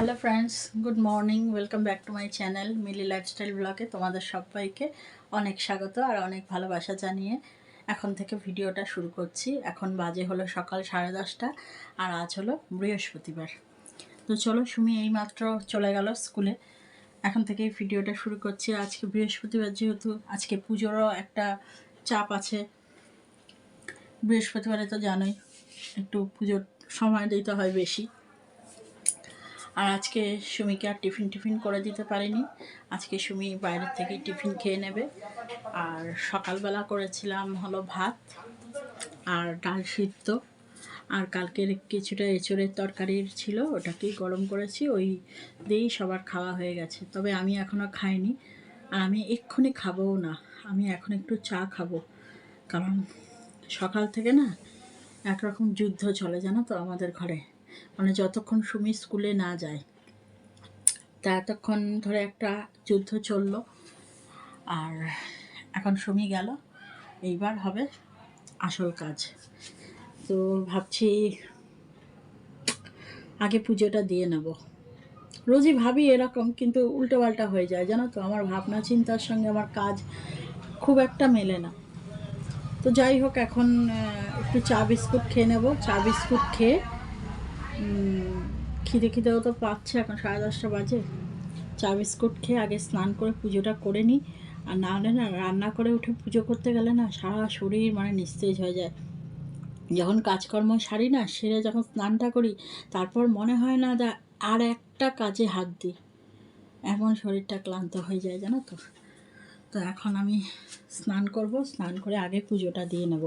Hello friends, good morning. Welcome back to my channel Mili lifestyle ব্লগে তোমাদের সবাইকে অনেক স্বাগত আর অনেক ভালোবাসা জানিয়ে এখন থেকে ভিডিওটা শুরু করছি। এখন বাজে হলো সকাল 10:30 আর আজ হলো বৃহস্পতিবার। তো চলো, সুমি এইমাত্র চলে গেল স্কুলে। এখন থেকেই ভিডিওটা শুরু করছি। আজকে বৃহস্পতিবার, যেহেতু আজকে পুজোরও একটা চাপ আছে। বৃহস্পতিবারে তো জানোই একটু পুজোর সময় দিতে হয় বেশি। আর আজকে সুমিকে আর টিফিন করে দিতে পারিনি। আজকে সুমি বাইরের থেকে টিফিন খেয়ে নেবে। আর সকালবেলা করেছিলাম হলো ভাত আর ডাল সিদ্ধ, আর কালকের কিছুটা এঁচড়ের তরকারির ছিল, ওটাকেই গরম করেছি, ওই দিয়েই সবার খাওয়া হয়ে গেছে। তবে আমি এখনও খাইনি, আর আমি এক্ষুনি খাবোও না। আমি এখন একটু চা খাবো, কারণ সকাল থেকে না একরকম যুদ্ধ চলে, জানো তো আমাদের ঘরে। মানে যতক্ষণ সুমি স্কুলে না যায় তা এতক্ষণ ধরে একটা যুদ্ধ চললো। আর এখন সুমি গেল, এইবার হবে আসল কাজ। তো ভাবছি আগে পুজোটা দিয়ে নেব। রোজই ভাবি এরকম, কিন্তু উল্টোপাল্টা হয়ে যায়, জানো তো। আমার ভাবনা চিন্তার সঙ্গে আমার কাজ খুব একটা মেলে না। তো যাই হোক, এখন একটু চা বিস্কুট খেয়ে নেব। চা বিস্কুট খেয়ে খিদেও তো পাচ্ছে, এখন 10:30 বাজে। চা বিস্কুট খেয়ে আগে স্নান করে পুজোটা করে নিই। আর না হলে না, রান্না করে উঠে পুজো করতে গেলে না সারা শরীর মানে নিস্তেজ হয়ে যায়। যখন কাজকর্ম সারি না, সেরে যখন স্নানটা করি, তারপর মনে হয় না আর একটা কাজে হাত দিই, এমন শরীরটা ক্লান্ত হয়ে যায়, জানো তো। তো এখন আমি স্নান করব, স্নান করে আগে পুজোটা দিয়ে নেব,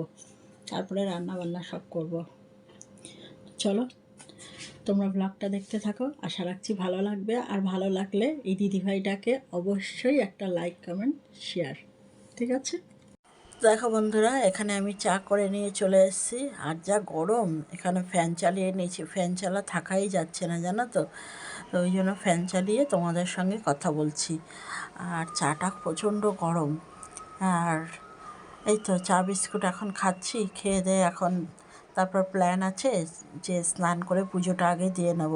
তারপরে রান্না বান্না সব করব। চলো, তোমরা ব্লগটা দেখতে থাকো, আশা রাখছি ভালো লাগবে। আর ভালো লাগলে এই দিদিভাইটাকে অবশ্যই একটা লাইক, কমেন্ট, শেয়ার, ঠিক আছে? দেখো বন্ধুরা, এখানে আমি চা করে নিয়ে চলে এসেছি। আর যা গরম, এখানে ফ্যান চালিয়ে নিয়েছি। ফ্যান চালা থাকাই যাচ্ছে না, জানো তো। তো ওই জন্য ফ্যান চালিয়ে তোমাদের সঙ্গে কথা বলছি। আর চাটা প্রচণ্ড গরম। আর এই তো চা বিস্কুট এখন খাচ্ছি। খেয়ে দিয়ে এখন তারপর প্ল্যান আছে যে স্নান করে পুজোটা আগে দিয়ে নেব।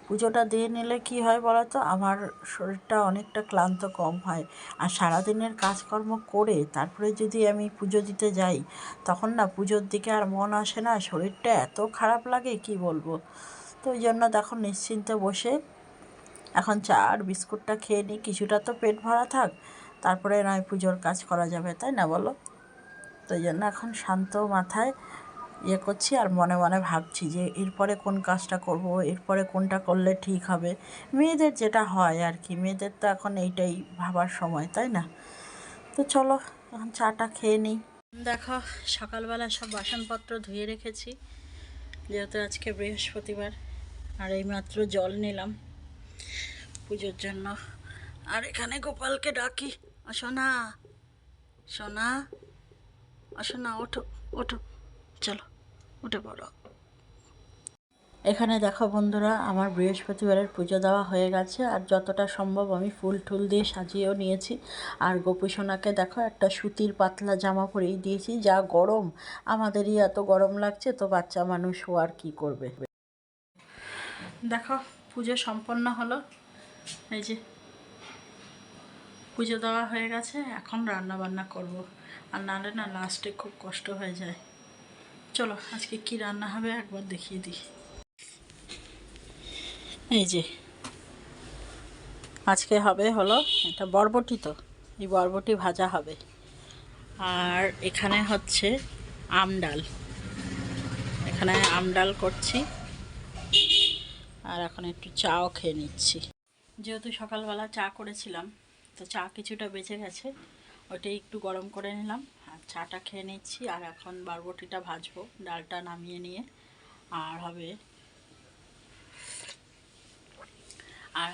পুজোটা দিয়ে নিলে কি হয় বলো তো, আমার শরীরটা অনেকটা ক্লান্ত কম হয়। আর সারাদিনের কাজকর্ম করে তারপরে যদি আমি পুজো দিতে যাই, তখন না পুজোর দিকে আর মন আসে না। শরীরটা এত খারাপ লাগে কি বলবো। তো ওই জন্য তখন নিশ্চিন্তে বসে এখন চা আর বিস্কুটটা খেয়ে নিই, কিছুটা তো পেট ভরা থাক, তারপরে নয় পুজোর কাজ করা যাবে, তাই না বলো। তো এই জন্য এখন শান্ত মাথায় করছি। আর মনে মনে ভাবছি যে এরপরে কোন কাজটা করব, এরপরে কোনটা করলে ঠিক হবে। মেয়েদের যেটা হয় আর কি, মেয়েদের তো এখন এইটাই ভাবার সময়, তাই না। তো চলো এখন চাটা খেয়ে নিই। দেখো, সকালবেলা সব বাসনপত্র ধুয়ে রেখেছি, যেহেতু আজকে বৃহস্পতিবার। আর এইমাত্র জল নিলাম পুজোর জন্য। আর এখানে গোপালকে ডাকি, সোনা সোনা, সোনা ওঠো ওঠো, চলো উঠে পড়ো। এখানে দেখো বন্ধুরা, আমার বৃহস্পতিবারের পুজো দেওয়া হয়ে গেছে। আর যতটা সম্ভব আমি ফুল টুল দিয়ে সাজিয়েও নিয়েছি। আর গোপু সোনাকে দেখো একটা সুতির পাতলা জামা পরিয়ে দিয়েছি। যা গরম, আমাদেরই এত গরম লাগছে, তো বাচ্চা মানুষ ও আর কী করবে। দেখো, পুজো সম্পন্ন হলো। এই যে পুজো দেওয়া হয়ে গেছে, এখন রান্না বান্না করব। আর নাহলে না লাস্টে খুব কষ্ট হয়ে যায়। চলো আজকে কি রান্না হবে একবার দেখিয়ে দিই। এই যে আজকে হবে হলো এটা বরবটি, তো এই বরবটি ভাজা হবে। আর এখানে হচ্ছে আম ডাল, এখানে আম ডাল করছি। আর এখন একটু চাও খেয়ে নিচ্ছি, যেহেতু সকালবেলা চা করেছিলাম, তো চা কিছুটা বেঁচে গেছে, ওইটাই একটু গরম করে নিলাম আর চাটা খেয়ে নিচ্ছি। আর এখন বরবটিটা ভাজবো, ডালটা নামিয়ে নিয়ে। আর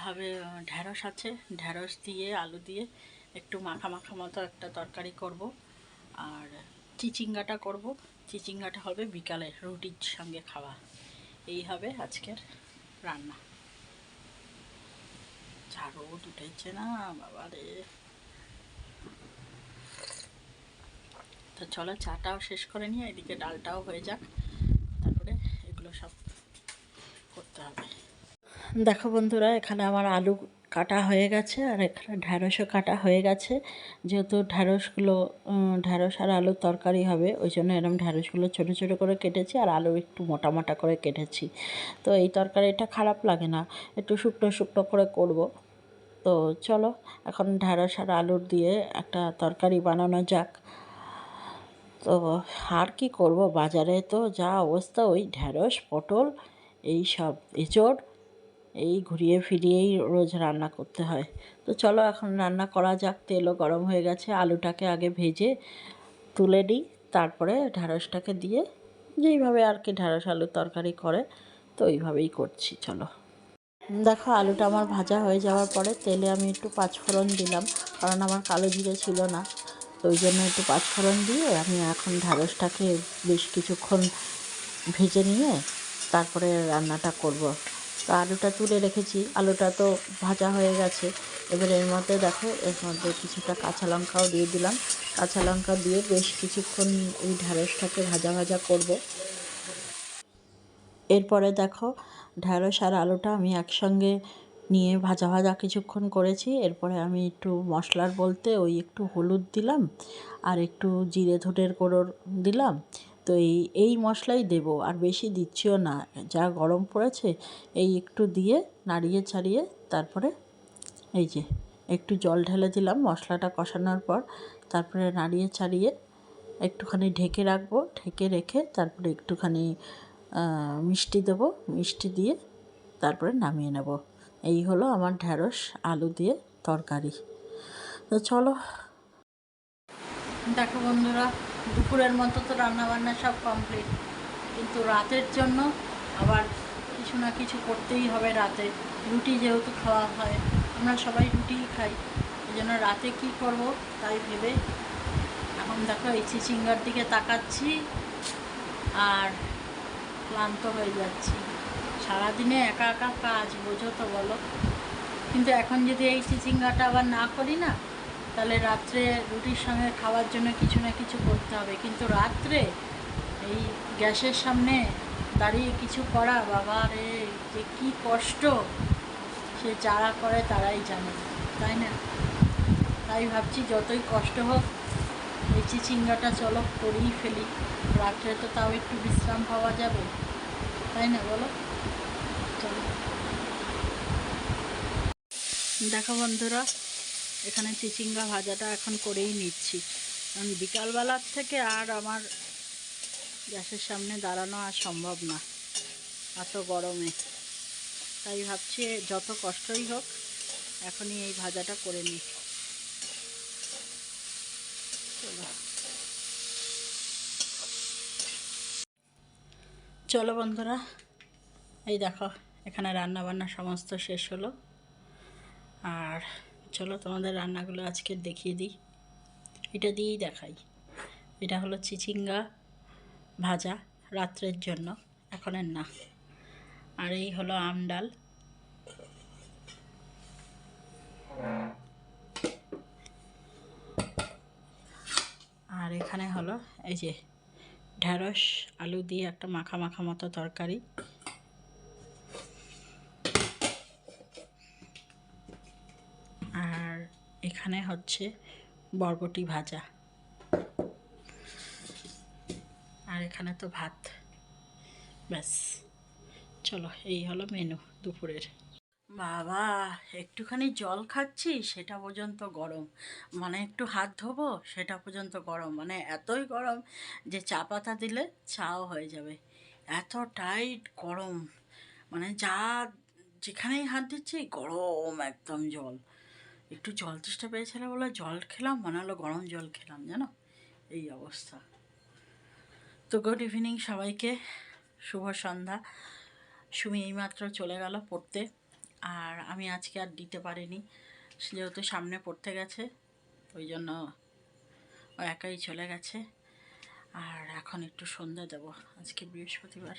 হবে ঢ্যাঁড়স আছে, ঢ্যাঁড়স দিয়ে আলু দিয়ে একটু মাখা মাখা মতো একটা তরকারি করব। আর চিচিঙ্গাটা করব, চিচিঙ্গাটা হবে বিকালে রুটির সঙ্গে খাওয়া। এই হবে আজকের রান্না। যা রোদ উঠেছে না বাবা রে। তো চলো চাটাও শেষ করে নিয়ে, এদিকে ডালটাও হয়ে যাক, তারপরে এগুলো সব করতে হবে। দেখো বন্ধুরা, এখানে আমার আলু কাটা হয়ে গেছে আর এখানে ঢ্যাঁড়সও কাটা হয়ে গেছে। যেহেতু ঢ্যাঁড়স আর আলুর তরকারি হবে, ওই জন্য এরকম ঢ্যাঁড়সগুলো ছোটো ছোটো করে কেটেছি আর আলু একটু মোটা মোটা করে কেটেছি। তো এই তরকারিটা খারাপ লাগে না, একটু শুকনো শুকনো করে করব। তো চলো এখন ঢ্যাঁড়স আর আলুর দিয়ে একটা তরকারি বানানো যাক। তো আর কি করব, বাজারে তো যা অবস্থা, ওই ঢ্যাঁড়স পটল এই সব এঁচড় এই ঘুরিয়ে ফিরিয়েই রোজ রান্না করতে হয়। তো চলো এখন রান্না করা যাক। তেলও গরম হয়ে গেছে, আলুটাকে আগে ভেজে তুলে নিই, তারপরে ঢ্যাঁড়সটাকে দিয়ে যেইভাবে আর কি ঢ্যাঁড়স আলুর তরকারি করে, তো ওইভাবেই করছি। চলো দেখো, আলুটা আমার ভাজা হয়ে যাওয়ার পরে তেলে আমি একটু পাঁচফোড়ন দিলাম, কারণ আমার কালো জিরে ছিল না। তো ওই জন্য একটু পাঁচফোড়ন দিয়ে আমি এখন ঢ্যাঁড়সটাকে বেশ কিছুক্ষণ ভেজে নিয়ে তারপরে রান্নাটা করব। তো আলুটা তুলে রেখেছি, আলুটা তো ভাজা হয়ে গেছে। এবার এর মধ্যে দেখো, এর মধ্যে কিছুটা কাঁচা লঙ্কাও দিয়ে দিলাম। কাঁচা লঙ্কা দিয়ে বেশ কিছুক্ষণ এই ঢ্যাঁড়সটাকে ভাজা ভাজা করব। এরপরে দেখো, ঢ্যাঁড়স আর আলুটা আমি একসঙ্গে নিয়ে ভাজা ভাজা কিছুক্ষণ করেছি। এরপরে আমি একটু মশলার বলতে ওই একটু হলুদ দিলাম আর একটু জিরে ধনের গুঁড়ো দিলাম। তো এই মশলাই দেবো, আর বেশি দিচ্ছিও না, যা গরম পড়েছে এই একটু দিয়ে নাড়িয়ে ছাড়িয়ে তারপরে এই যে একটু জল ঢেলে দিলাম মশলাটা কষানোর পর। তারপরে নাড়িয়ে ছাড়িয়ে একটুখানি ঢেকে রাখবো, ঢেকে রেখে তারপরে একটুখানি মিষ্টি দেবো, মিষ্টি দিয়ে তারপরে নামিয়ে নেব। এই হলো আমার ঢ্যাঁড়স আলু দিয়ে তরকারি। তো চলো দেখো বন্ধুরা, দুপুরের মতো তো রান্নাবান্না সব কমপ্লিট, কিন্তু রাতের জন্য আবার কিছু না কিছু করতেই হবে। রাতে রুটি যেহেতু খাওয়া হয়, আমরা সবাই রুটিই খাই, এই জন্য রাতে কী করব তাই ভেবে এখন দেখো এই চিচিঙ্গার দিকে তাকাচ্ছি আর ক্লান্ত হয়ে যাচ্ছি। সারাদিনে একা একা কাজ, বোঝো তো বলো। কিন্তু এখন যদি এই চিচিঙ্গাটা আবার না করি না, তাহলে রাত্রে রুটির সঙ্গে খাওয়ার জন্য কিছু না কিছু করতে হবে। কিন্তু রাত্রে এই গ্যাসের সামনে দাঁড়িয়ে কিছু করা, বাবা রে, যে কী কষ্ট, সে যারা করে তারাই জানে, তাই না? তাই ভাবছি যতই কষ্ট হোক এই চিচিঙ্গাটা চলো করেই ফেলি। রাত্রে তো তাও একটু বিশ্রাম পাওয়া যাবে, তাই না বলো? চলো দেখো বন্ধুরা, এখানে চিচিঙ্গা ভাজাটা এখন করেই নিচ্ছি, কারণ বিকালবেলার থেকে আর আমার গ্যাসের সামনে দাঁড়ানো আর সম্ভব না এত গরমে। তাই ভাবছি যত কষ্টই হোক এখনই এই ভাজাটা করে নিই। চলো বন্ধুরা, এই দেখো এখানে রান্না বান্না সমস্ত শেষ হলো। আর চলো তোমাদের রান্নাগুলো আজকে দেখিয়ে দিই, এটা দিয়েই দেখাই। এটা হলো চিচিঙ্গা ভাজা রাত্রের জন্য, এখনের না। আর এই হলো আম ডাল, আর এখানে হলো এই যে ঢ্যাঁড়স আলু দিয়ে একটা মাখা মাখা মতো তরকারি। আর এখানে হচ্ছে বরবটি ভাজা, আর এখানে তো ভাত। ব্যাস, চলো এই হলো মেনু দুপুরের। বাবা, একটুখানি জল খাচ্ছি সেটা পর্যন্ত গরম, মানে একটু হাত ধোবো সেটা পর্যন্ত গরম, মানে এতই গরম যে চা পাতা দিলে চাও হয়ে যাবে, এতটাই গরম। মানে যা যেখানেই হাত দিচ্ছি গরম একদম জল। একটু জল তেষ্টা পেয়েছিল বলে জল খেলাম, মনে হলো গরম জল খেলাম, জানো, এই অবস্থা। তো গুড ইভিনিং সবাইকে, শুভ সন্ধ্যা। সুমি এইমাত্র চলে গেল পড়তে, আর আমি আজকে আর দিতে পারিনি, যেহেতু সামনে পড়তে গেছে ওই জন্য ও একাই চলে গেছে। আর এখন একটু সন্ধে দেবো, আজকে বৃহস্পতিবার,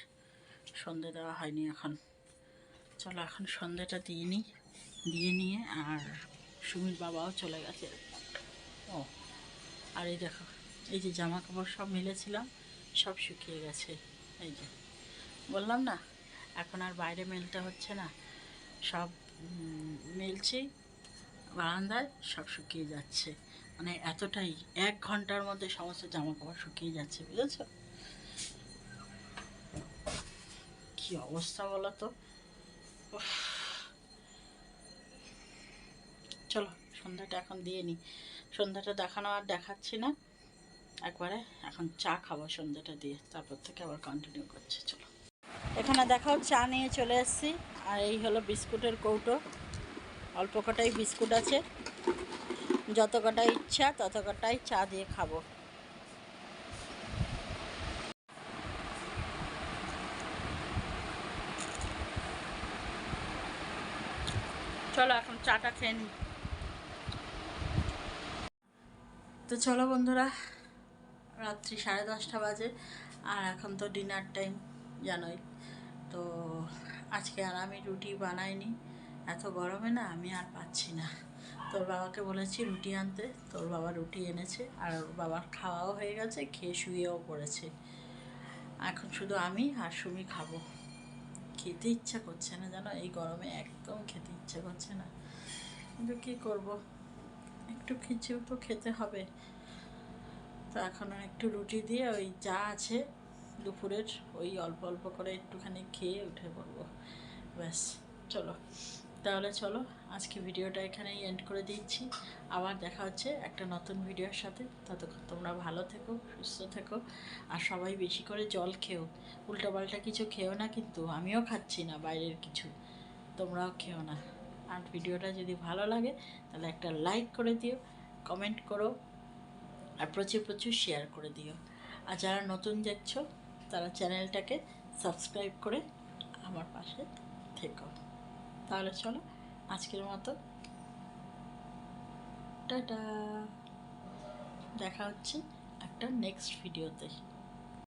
সন্ধে দেওয়া হয়নি এখন। চলো এখন সন্ধেটা দিয়ে নিই, দিয়ে নিয়ে আর সুমির বাবাও চলে গেছে। ও, আর এই দেখো, এই যে জামা কাপড় সব মেলেছিলাম সব শুকিয়ে গেছে। এই যে বললাম না, এখন আর বাইরে মেলতে হচ্ছে না, সব মেলছি বারান্দায়, সব শুকিয়ে যাচ্ছে। মানে এতটাই 1 ঘন্টার মধ্যে সমস্ত জামা কাপড় শুকিয়ে যাচ্ছে, বুঝেছো? কি অবস্থা বলো তো। উফ, চলো সন্ধ্যাটা এখন দিয়ে নিই। সন্ধ্যাটা দেখানো আর দেখাচ্ছি না, একবারে এখন চা খাবো সন্ধ্যাটা দিয়ে, তারপর থেকে আবার কন্টিনিউ করছি। চলো, এখানে দেখাও চা নিয়ে চলে এসেছি। আর এই হলো বিস্কুটের কৌটো, অল্প কটাই বিস্কুট আছে, যত কটাই ইচ্ছা তত কটাই চা দিয়ে খাবো। চলো এখন চাটা খেয়ে নিই। তো চলো বন্ধুরা, রাত্রি 10:30 বাজে, আর এখন তো ডিনার টাইম, জানোই তো। আজকে আর আমি রুটি বানাইনি, এত গরমে না আমি আর পাচ্ছি না। তোর বাবাকে বলেছি রুটি আনতে, তোর বাবা রুটি এনেছে, আর ওর বাবার খাওয়াও হয়ে গেছে, খেয়ে শুয়েও পড়েছে। এখন শুধু আমি আর সুমি খাবো। খেতে ইচ্ছা করছে না জানো, এই গরমে একদম খেতে ইচ্ছা করছে না, কিন্তু কী করব, একটু খিচেও তো খেতে হবে। তো এখন একটু রুটি দিয়ে ওই যা আছে দুপুরের, ওই অল্প অল্প করে একটুখানি খেয়ে উঠে পড়বো, ব্যাস। চলো তাহলে, চলো আজকে ভিডিওটা এখানেই এন্ড করে দিচ্ছি। আবার দেখা হচ্ছে একটা নতুন ভিডিওর সাথে। ততক্ষণ তোমরা ভালো থেকো, সুস্থ থেকো, আর সবাই বেশি করে জল খেও। উল্টোপাল্টা কিছু খেও না, কিন্তু আমিও খাচ্ছি না বাইরের কিছু, তোমরাও খেও না। আর ভিডিওটা যদি ভালো লাগে তাহলে একটা লাইক করে দিও, কমেন্ট করো, আর প্রচুর প্রচুর শেয়ার করে দিও। আর যারা নতুন দেখছো তারা চ্যানেলটাকে সাবস্ক্রাইব করে আমার পাশে থেকো। তাহলে চলো আজকের মতো টাটা, দেখা হচ্ছে একটা নেক্সট ভিডিওতে।